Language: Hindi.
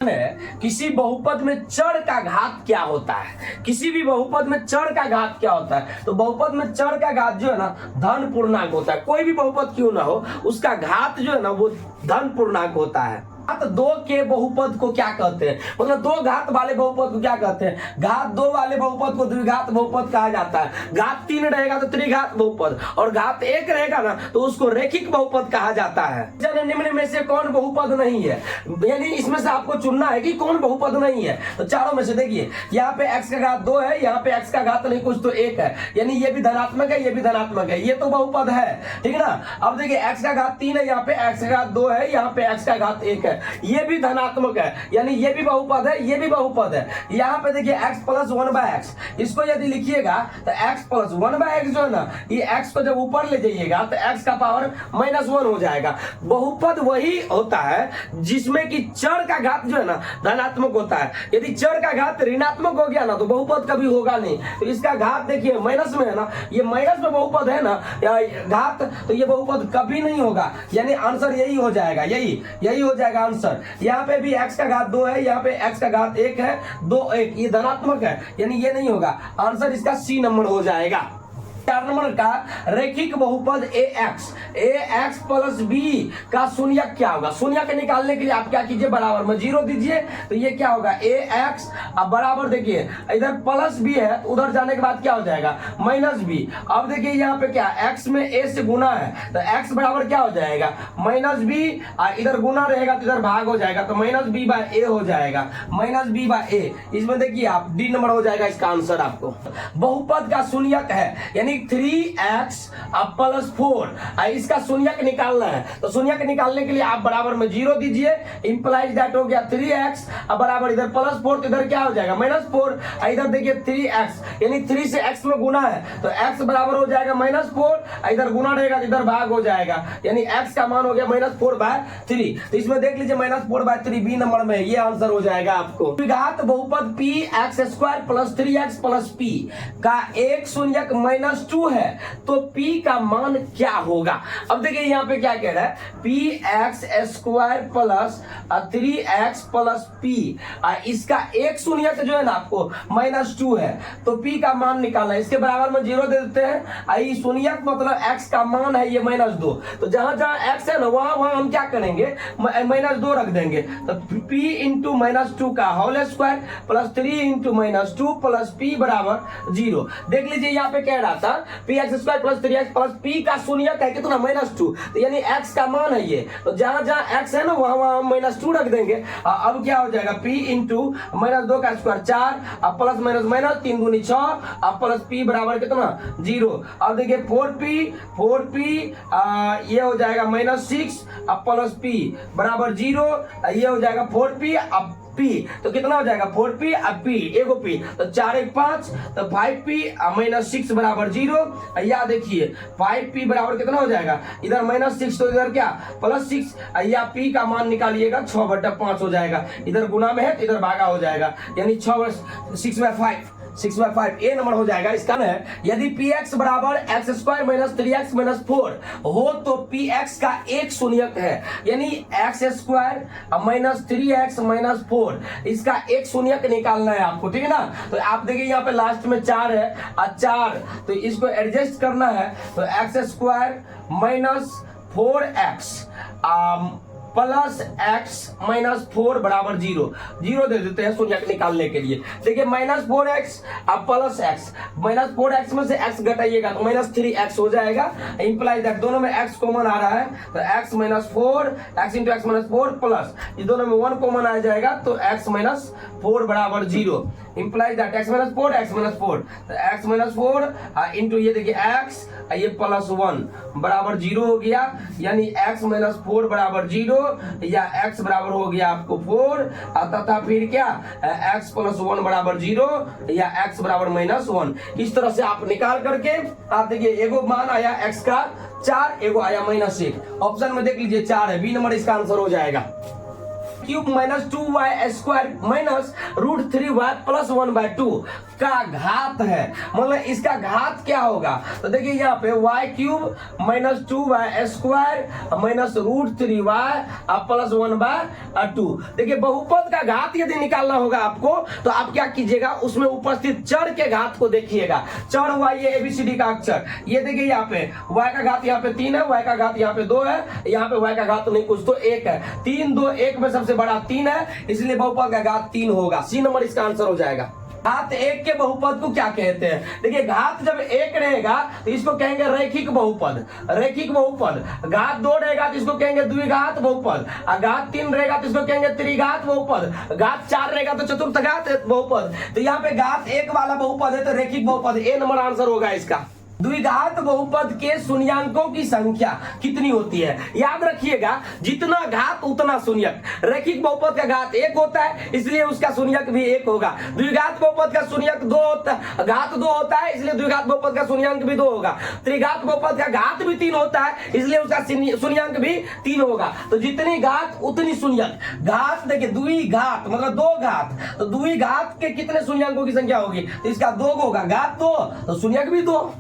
है किसी बहुपद में चर का घात क्या होता है। किसी भी बहुपद में चर का घात क्या होता है, तो बहुपद में चर का घात जो है ना धन पूर्णांक होता है। कोई भी बहुपद क्यों ना हो, उसका घात जो है ना वो धन पूर्णांक होता है। घात दो के बहुपद को क्या कहते हैं, मतलब दो घात वाले बहुपद को क्या कहते हैं। घात दो वाले बहुपद को द्विघात बहुपद कहा जाता है। घात तीन रहेगा तो त्रिघात बहुपद, और घात एक रहेगा ना तो उसको रेखिक बहुपद कहा जाता है। निम्न में से कौन बहुपद नहीं है, यानी इसमें से आपको चुनना है कि कौन बहुपद नहीं है। तो चारों में से देखिए, यहाँ पे x का घात 2 है, यहाँ पे x का घात नहीं कुछ तो 1 है, यानी ये भी धनात्मक है, ये भी धनात्मक है, ये तो बहुपद है, ठीक है ना। अब देखिए x का घात 3 है, यहाँ पे x का घात 2 है, यहाँ पे x का घात 1 है, ये भी धनात्मक है, यानी ये भी बहुपद है, ये भी बहुपद है। यहाँ पे देखिए x प्लस 1/x, इसको यदि लिखिएगा तो x प्लस 1/x जो है ना, ये x को जब ऊपर ले जाइएगा तो x का पावर -1 हो जाएगा। बहुपद वही होता है जिसमें कि चर का घात जो है ना धनात्मक होता है। यदि चर का घात ऋणात्मक हो गया ना तो बहुपद कभी होगा नहीं। तो इसका घात देखिए माइनस में है ना, ये माइनस में बहुपद है ना घात, तो ये बहुपद कभी नहीं होगा, यानी आंसर यही हो जाएगा, यही हो जाएगा आंसर। यहाँ पे भी x का घात 2 है, यहाँ पे x का घात 1 है, 2 1, ये धनात्मक है, यानी ये नहीं होगा। आंसर इसका C नंबर हो जाएगा। 4 नंबर का रेखिक बहुपद ax प्लस b का शून्यक क्या होगा। शून्यक निकालने के लिए आप क्या कीजिए, बराबर में 0 दीजिए, तो ये क्या होगा ax। अब बराबर देखिए इधर प्लस b है, उधर जाने के बाद क्या हो जाएगा -b। अब देखिए यहाँ पे क्या x में a से गुना है, तो x बराबर क्या हो जाएगा -b, इधर गुना रहेगा तो इधर भाग हो जाएगा, तो -b/a हो जाएगा, -b/a। इसमें देखिए आप D नंबर हो जाएगा इसका आंसर आपको। बहुपद का शून्यक है, यानी 3x प्लस 4, इसका शून्यक निकालना है। तो शून्यक निकालने के लिए आप बराबर में 0 दीजिए, इंप्लाइज दैट हो गया 3x, अब बराबर इधर +4, तो इधर क्या हो जाएगा -4, इधर देखिए 3x, यानी 3 से x में गुना है, तो x बराबर हो जाएगा -4, इधर गुना रहेगा तो इधर भाग हो जाएगा, यानी x का मान हो गया -4/3। तो इसमें देख लीजिए -4/3 B नंबर में, ये आंसर हो जाएगा आपको। द्विघात बहुपद px² + 3x + p का एक शून्यक -2 है, तो p का मान क्या होगा। अब देखिए यहाँ पे क्या कह रहा है, px² + 3x + p, इसका एक शून्यक जो है ना आपको -2 है, तो p का मान निकालना है। इसके बराबर में 0 दे देते हैं, ये शून्यक मतलब x का मान है ये -2, तो जहां जहां x है ना वहां हम क्या करेंगे -2 रख देंगे, तो p × -2 का होल स्क्वायर + 3 × -2 + p बराबर 0। देख लीजिए यहाँ पे कह रहा था px² + 3x + p का शून्यक है कितना -2, तो यानी x का मान है ये, तो जहां जहां x है ना वहां -2 रख देंगे। अब क्या हो जाएगा p × -2 का स्क्वायर 4, अब प्लस माइनस 3 दूनी 6, अब प्लस p बराबर कितना 0। अब देखिए 4p ये हो जाएगा -6, अब प्लस p बराबर 0, ये हो जाएगा 4p, अब p तो कितना हो जाएगा 4p, अब p एगो p, तो 4 1 5, तो 5p -6 बराबर 0। या देखिए 5p बराबर कितना हो जाएगा, इधर -6 तो इधर क्या +6, या p का मान निकालिएगा 6/5 हो जाएगा, इधर गुना में है तो इधर भागा हो जाएगा, यानी 6/5 ए नंबर हो जाएगा इसका है। यदि px बराबर x² - 3x - 4 हो तो px का एक शून्यक है, यानी x² - 3x - 4, इसका एक शून्यक निकालना है आपको, ठीक है ना। तो आप देखिए यहाँ पे लास्ट में 4 है, 4 तो इसको एडजस्ट करना है, तो x² - 4x प्लस x - 4 बराबर 0 दे देते हैं शून्यक निकालने के लिए। देखिए -4x अब प्लस x, -4x में से x घटाइएगा तो -3x हो जाएगा, इंप्लाइज दैट दोनों में x कॉमन आ रहा है, तो x - 4 x × x - 4 प्लस ये दोनों में 1 कॉमन आ जाएगा, तो x - 4 बराबर 0, इंप्लाइज दैट x - 4 तो x - 4 इंटू ये देखिए x, ये +1 बराबर 0 हो गया, यानी x - 4 बराबर 0, या x बराबर हो गया आपको 4, तथा फिर क्या x + 1 बराबर 0, या x बराबर -1। इस तरह से आप निकाल करके आप देखिए एगो मान आया x का 4, एगो आया -1। ऑप्शन में देख लीजिए 4 है, बी नंबर इसका आंसर हो जाएगा। Cube minus 2y² minus √3y plus 1/2 का घात है, मतलब इसका घात क्या होगा। तो देखिए यहाँ पे y³ minus 2y² minus √3y plus 1/2। देखिए बहुपद का घात यदि निकालना होगा आपको तो आप क्या कीजिएगा, उसमें उपस्थित चर के घात को देखिएगा। चर y ये ABCD का अक्षर, ये देखिए यहाँ पे y का घात यहाँ पे 3 है, y का घात यहाँ पे 2 है, यहाँ पे y का घात नहीं कुछ तो 1 है। 3 2 1 में सबसे बड़ा 3 है, इसलिए बहुपद का घात 3 होगा। C नंबर इसका आंसर हो जाएगा। घात 1 के बहुपद को क्या कहते हैं। देखिए घात जब 1 रहेगा तो इसको कहेंगे रैखिक बहुपद, रैखिक बहुपद। घात 2 रहेगा तो इसको कहेंगे द्विघात बहुपद, घात 3 रहेगा तो इसको कहेंगे त्रिघात बहुपद, घात 4 रहेगा तो चतुर्थघात बहुपद। तो यहाँ पे घात 1 वाला बहुपद है तो रैखिक बहुपद, ए नंबर आंसर होगा इसका। द्विघात बहुपद के शून्यांकों की संख्या कितनी होती है। याद रखिएगा जितना घात उतना शून्यक। रैखिक बहुपद का घात 1 होता है इसलिए उसका शून्यक भी 1 होगा। द्विघात बहुपद का शून्यक 2 होता है, घात 2 होता है इसलिए द्विघात बहुपद का शून्यंक भी 2 होगा। त्रिघात बहुपद का घात भी 3 होता है इसलिए उसका शून्यंक भी 3 होगा। तो जितनी घात उतनी शून्यक। घात देखिए द्विघात मतलब 2 घात, तो द्विघात के कितने शून्यंकों की संख्या होगी, तो इसका 2 होगा। घात 2 तो शून्यक भी 2।